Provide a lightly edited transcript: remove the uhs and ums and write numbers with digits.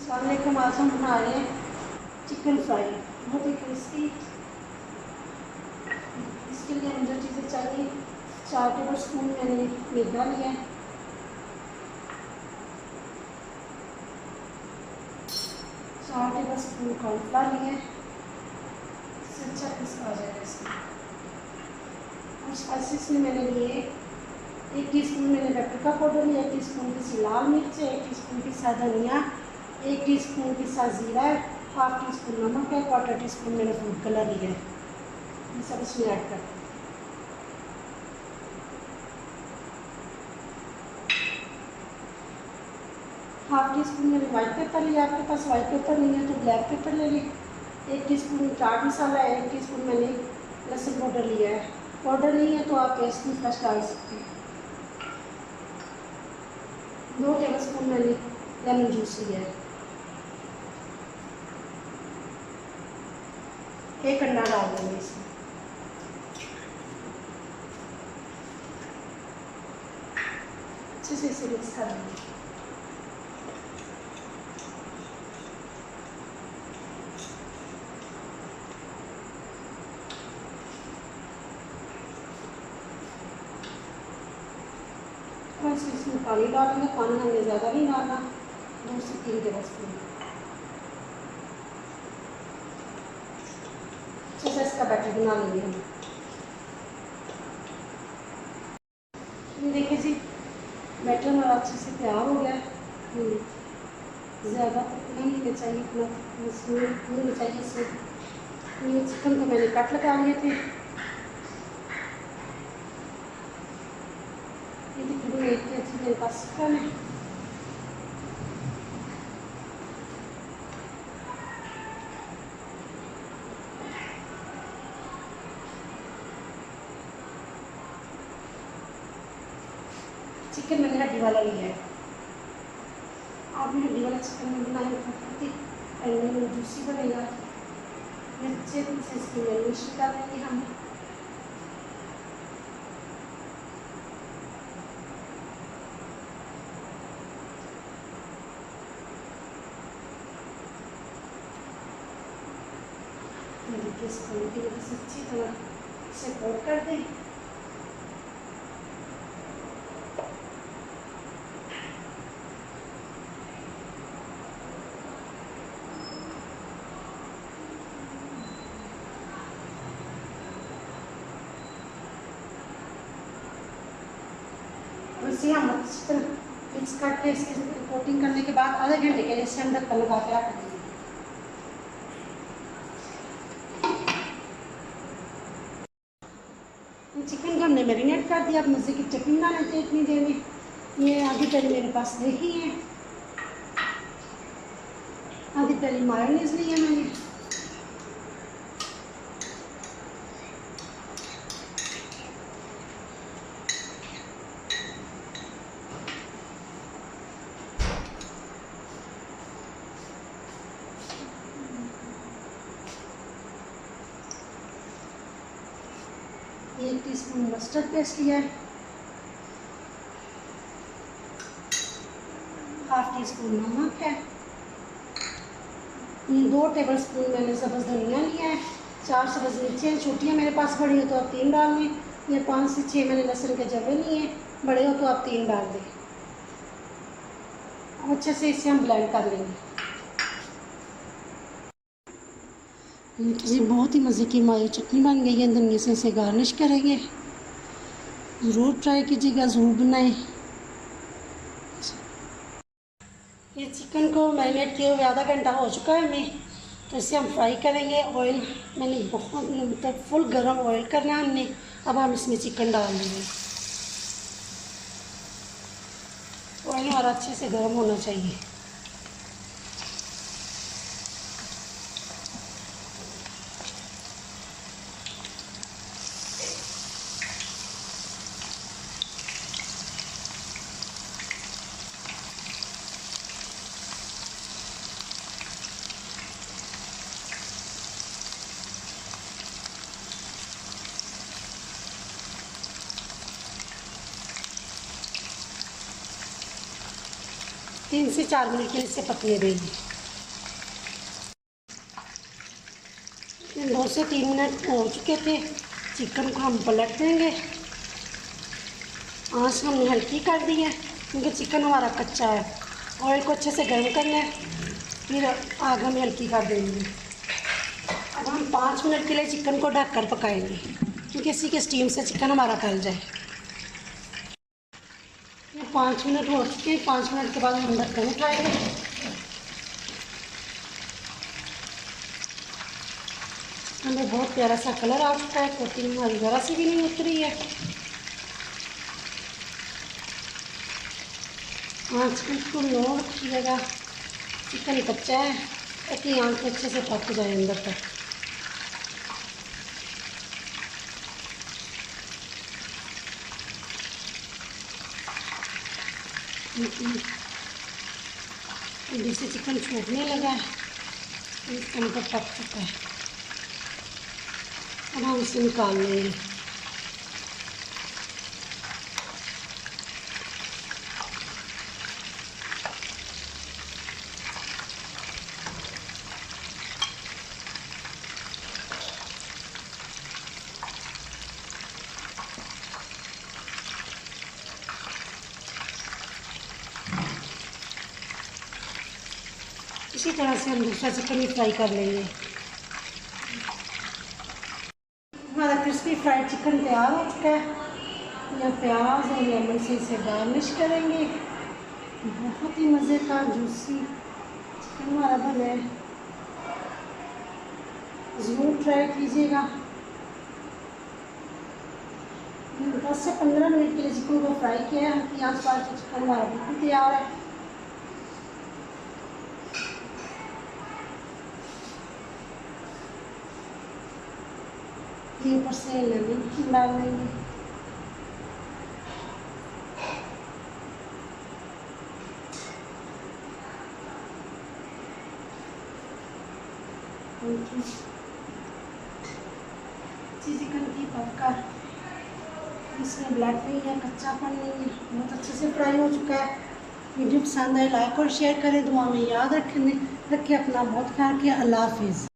अस्सलामुअलैकुम। आज हम बना रहे हैं चिकन फ्राई, बहुत ही क्रिस्पी। इसके लिए हमें जो चीज़ें चाहिए, 4 टेबल स्पून मैंने मैदा लिया है, 4 टेबल स्पून कॉर्नफ्लावर लिया है, इससे अच्छा क्रिस्प आ जाएगा इसमें। और स्पाइसेस में मैंने लिए 1 टीस्पून मैंने पेपरिका पाउडर लिया, 1 टीस्पून की लाल मिर्च है, 1 टीस्पून की सादा धनिया, 1 टीस्पून की सा जीरा है, हाफ टी स्पून नमक है, 1/4 टीस्पून मैंने फूड कलर लिया है। ये सब इसमें ऐड कर दें। हाफ टी स्पून मैंने वाइट पेपर लिया, आपके पास वाइट पेपर नहीं है तो ब्लैक पेपर ले लें। 1 टीस्पून चाट मसाला है, 1 टीस्पून मैंने लहसुन पाउडर लिया है। पाउडर नहीं है तो आप पेस्ट भी फ्रेश डाल सकते हैं। 2 टेबल स्पून मैंने लेमन जूस लिया है। 1 अंडा डाल देंगे इसमें। अच्छे से इसे मिक्स कर देंगे। बस इसमें पानी डालेंगे, पानी हमने ज़्यादा नहीं डालना, 2 से 3 टेबल स्पून। अच्छे से इसका बैटर बना लेंगे हम। देखिए जी, बैटर हमारा अच्छे से तैयार हो गया है। ज़्यादा नहीं होना चाहिए, इतना स्मूथ नहीं चाहिए इसमें। ये चिकन को मैंने कट लगा लिए थे, ये देखिए एक अच्छी मेरे पास चिकन है। चिकन मैंने हड्डी वाला लिया है। आप भी हड्डी वाला चिकन में बनाएंगे, जूसी बनेगा। अच्छे से इसकी मैरिनेशन कर देंगे हम। देखिए इसको अच्छी तरह से कोट कर दें। इसे हम चिकन मिक्स करके इसकी कोटिंग करने के बाद आधे घंटे के लिए इसे अंदर तक लगा के रख देंगे। चिकन को हमने मैरिनेट कर दिया। अब मज़े की चटनी बना लेते हैं इतनी देर में। ये आधी पहले मेरे पास दही है, आधी पहले मायोनीज ली है मैंने। ये 1 टीस्पून मस्टर्ड पेस्ट लिया है, हाफ टी स्पून नमक है, 2 टेबल स्पून मैंने सब्ज़ धनिया लिया है, 4 सब्ज़ मिर्चें छोटियाँ मेरे पास बड़ी हो तो आप 3 डाल लें, या 5 से 6 मैंने लहसुन के जवे लिए हैं, बड़े हो तो आप 3 डाल दें। अब अच्छे से इसे हम ब्लेंड कर लेंगे। जी बहुत ही मज़े की हमारी चटनी बन गई है। धनिया से इसे गार्निश करेंगे। ज़रूर ट्राई कीजिएगा, ज़रूर बनाएं। ये चिकन को मैरिनेट किए हुए आधा घंटा हो चुका है हमें, तो इसे हम फ्राई करेंगे। ऑयल मैंने बहुत मतलब फुल गर्म ऑयल करना है हमने। अब हम इसमें चिकन डाल देंगे। ऑयल हमारा अच्छे से गर्म होना चाहिए। तीन से 4 मिनट के लिए इसे पकने देंगे। 2 से 3 मिनट हो चुके थे। चिकन को हम पलट देंगे। आँच हमने हल्की कर दी है क्योंकि चिकन हमारा कच्चा है। ऑयल को अच्छे से गर्म करना है, फिर आग हम हल्की कर देंगे। अब हम 5 मिनट के लिए चिकन को ढककर पकाएंगे क्योंकि इसी के स्टीम से चिकन हमारा गल जाए। 5 मिनट हो चुके हैं। 5 मिनट के बाद हम ढक्कन उठाएंगे। हमें बहुत प्यारा सा कलर आ चुका है। कोटिंग हमारी ज़रा सी भी नहीं उतरी है। आँच बिल्कुल लो रखिएगा। चिकन कच्चा है ताकि आँच अच्छे से पक जाए अंदर तक। जैसे चिकन छूटने लगा है इसका मतलब पक चुका है। अब हम इसे निकाल लेंगे। इसी तरह से हम दूसरा चिकन भी फ्राई कर लेंगे। हमारा क्रिस्पी फ्राइड चिकन तैयार हो चुका है। यह प्याज और लेमन से इसे गार्निश करेंगे। बहुत ही मज़े का जूसी चिकन हमारा बना है। ज़रूर ट्राई कीजिएगा। 10 से 15 मिनट के लिए चिकन को फ्राई किया है कि आसपास तो चिकन हमारा बिल्कुल तैयार है। ऊपर से लेमन डाल देंगे। चिकन की पककर इसमें ब्लैक नहीं है, कच्चापन नहीं है, बहुत अच्छे से फ्राई हो चुका है। वीडियो पसंद आए लाइक और शेयर करें। दुआ में याद रखें अपना बहुत ख्याल रखें। अल्लाह हाफिज़।